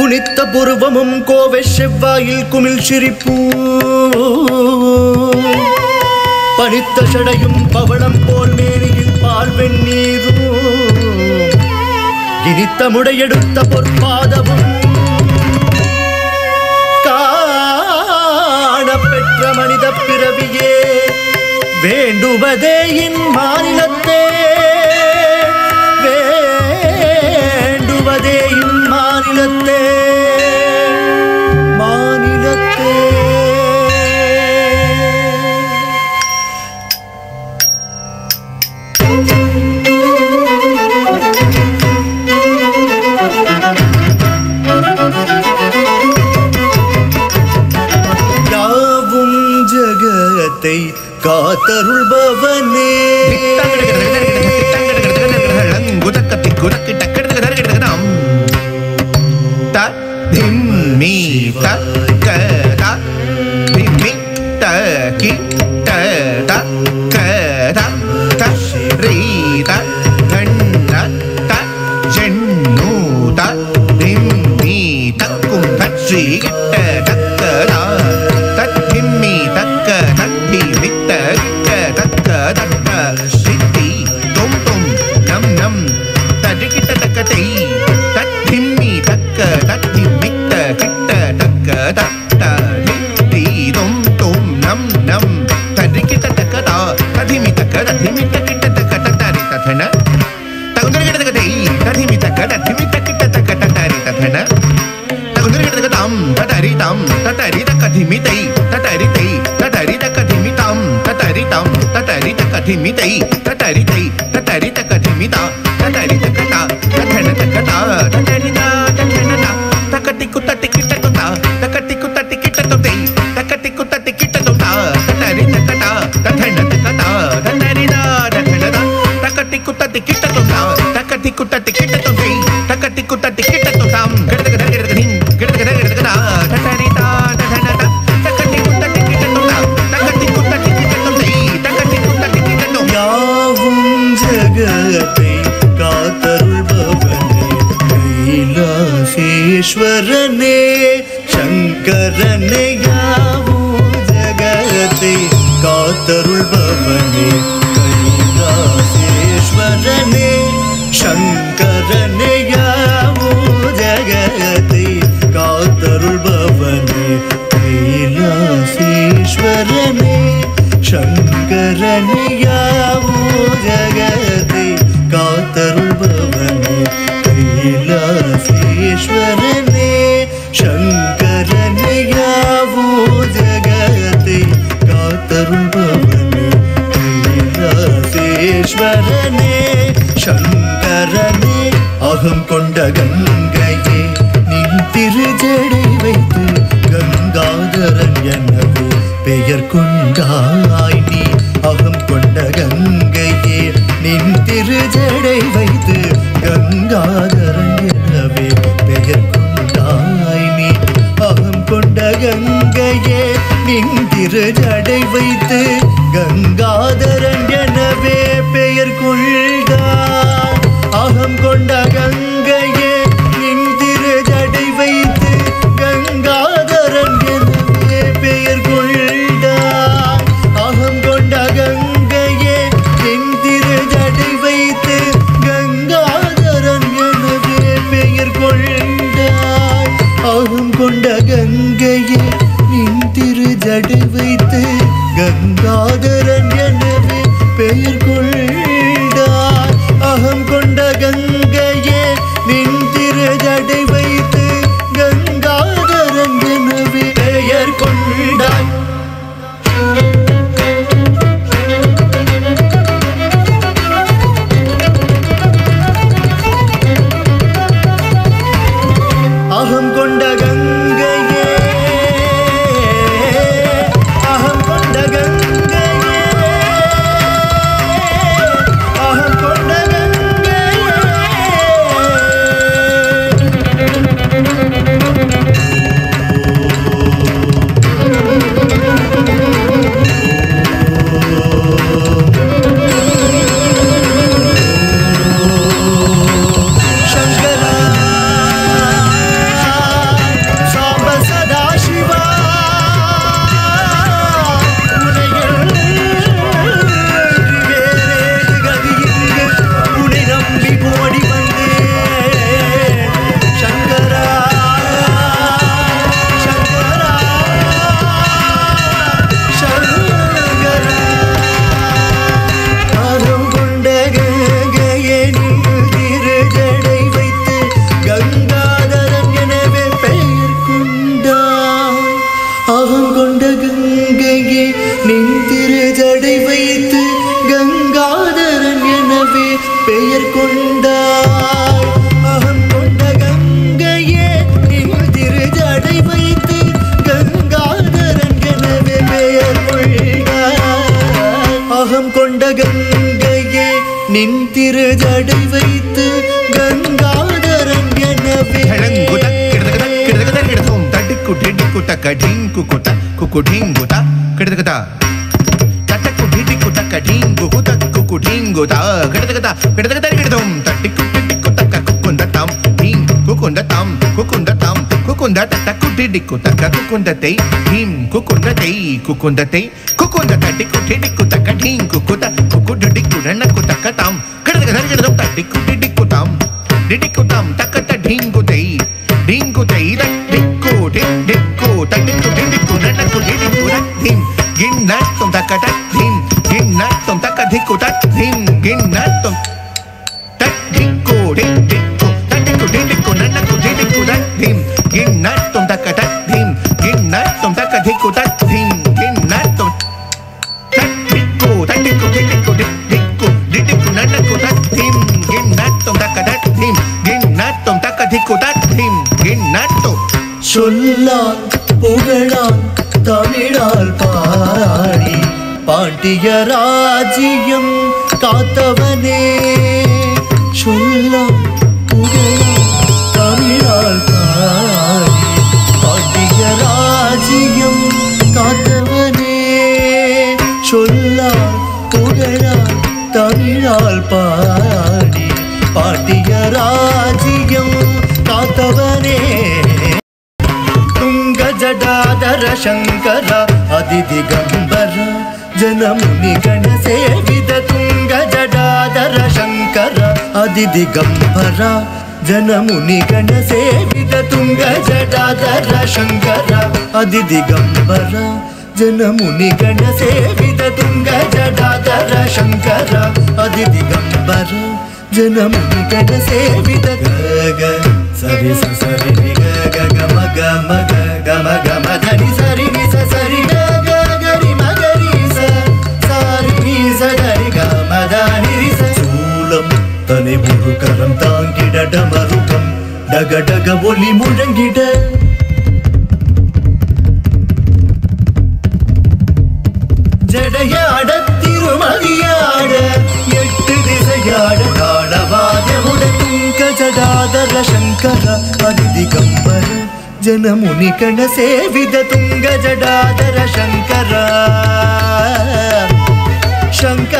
குனித்த புருவமும் கோவை செவ்வாயில் குமிழ் சிரிப்பூ பனித்த சடையும் பவளம் போல் மேனியில் பால் வெந்நீரும் இனித்த முடையெடுத்த பொற்பாதமும் காணப்பெற்ற மனித பிறவியே வேண்டுவதே இன் மாநிலத்தே வேண்டுவதே இன் மாநிலத்தே மாநிலத்தே யாவும் ஜகத்தை காத்தருள்பவனே குதக்கத்தி குதக்கிட்ட கிடக்கிறதாம் த திம்மி தக்கத திம்மி தக்கிட்ட தக்கத தரீத கண்ண த ஜென்னு த திம்மி தக்கும் தச்சி கிட்ட தக்கதா தத்திம்மி தக்க தட்டி விட்ட கிட்ட தக்க தக்க சித்தி தும் தும் நம் நம் தடிக்கிட்ட தக்கத்தை தத்திம்மி தக்க தத்தி விட்ட கிட்ட தக்க தட்ட தித்தி தும் தும் நம் நம் தடிக்கிட்ட தக்கதா ததிமி தக்க ததிமி தக்கிட்ட தக்க தட்டாரி தத்தன தகுந்தரிக்கிட்ட தக்கத்தை ததிமி தக்க ததிமி தக்கிட்ட தக்க தட்டாரி தத்தன தகுந்தரிக்கிட்டதம் தட்டரிதம் தட்டரி தக்கதிமிதை தட்டரிதை தட்டரி தக்கதிமிதம் தட்டரிதம் தட்டரி தக்கதிமிதை தட்டரிதை தட்டரி தக்கதிமிதா தட்டரி தக்கதா தட்டன தக்கதா தட்டரிதா தட்டனதா தக்கத்தி குத்தத்தி கிட்டதா தக்கத்தி குத்தத்தி கிட்டதை தக்கத்தி குத்தத்தி கிட்டதா தட்டரி தக்கதா தட்டன தக்கதா தட்டரிதா தட்டனதா தக்கத்தி குத்தத்தி கிட்டதா தக்கத்தி குத்தத்தி கிட்டதை தக்கத்தி குத்தத்தி கிட்டதம் யாவும் ஜகத்தை காத்தருள்பவனே கைலாசேஸ்வரனே சங்கரனே யாவும் ஜகத்தை காத்தருள்பவனே கைலாசேஸ்வரனே சங்கரனே யாவும் ஜகத்தை காத்தருள்பவனே கைலாசேஸ்வரனே சங்கரனே யாவும் ஜகத்தை காத்தருள்பவனே கைலாசேஸ்வரனே சங்கரனே யாவும் ஜகத்தை காத்தருள்பவனே கைலாசேஸ்வரனே சங்கரனே அகம் கொண்ட கங்கையே நின் திருஜடை வைத்து கங்காதரன் எனவே பெயர் கொண்டாய் நீ அகம் கொண்ட கங்கையே நின் திருஜடை வைத்து கங்காதரன் எனவே பெயர் கொண்டாய் நீ அகம் கொண்ட கங்கையே நின் திருஜடை வைத்து கங்காதரன் எனவே பெயர் கொண்டாய் அகம் கொண்ட கங்கையே நின் திருஜடை வைத்து கங்காதரன் எனவே பெயர் கொண்டாய் அகம் கொண்ட கங்கையே நின் திருஜடை வைத்து கங்காதரன் எனவே பெயர் கொண்டாய் அகம் கொண்ட கங்கையே நின் திருஜடை வைத்து கங்காதரன் எனவே பெயர் கொண்டாய் அகம் கொண்ட கங்கை பெயர் கொண்டாய் அகம் கொண்ட கங்கையே நின் திருஜடை வைத்து கங்காதரன் எனவே பெயர் கொண்டாய் அகம் கொண்ட கங்கையே நின் திருஜடை வைத்து கங்காதரன் எனவே சொல்லால் புகழால் தமிழால் பாடி பாண்டிய ராஜ்யம் காத்தவனே சொல்லால் புகழால் தமிழால் பாடி பாண்டிய ராஜ்யம் காத்தவனே சொல்லால் புகழால் தமிழால் பாடி பாண்டிய ராஜ்யம் காத்தவனே ஜடாதர சங்கர அதிதிகம்பர ஜனமுனி கண சேவித துங்க ஜடாதர சங்கர அதிதிகம்பர ஜனமுனி கண சேவித துங்க ஜடாதர சங்கர அதிதிகம்பர ஜனமுனி கண சேவித துங்க ஜடாதர சங்கர அதிதிகம்பர ஜனமுனி கண சேவித க சரி சரி க க மக மக கம கம தனி சரி நி சரி க க கரி மகரி சரி நி சரி கம தனி ரி சூலம் தனை முருகரம் தாங்கிட டமருகம் டக டக ஒலி முழங்கிட ஜடையாட திருமதியாட எட்டு திசையாட தாளவாதமுடன் துங்க ஜடாதர சங்கர அதிதிகம்பர ஜனமுனி கண சேவித துங்க ஜடாதர சங்கர சங்கர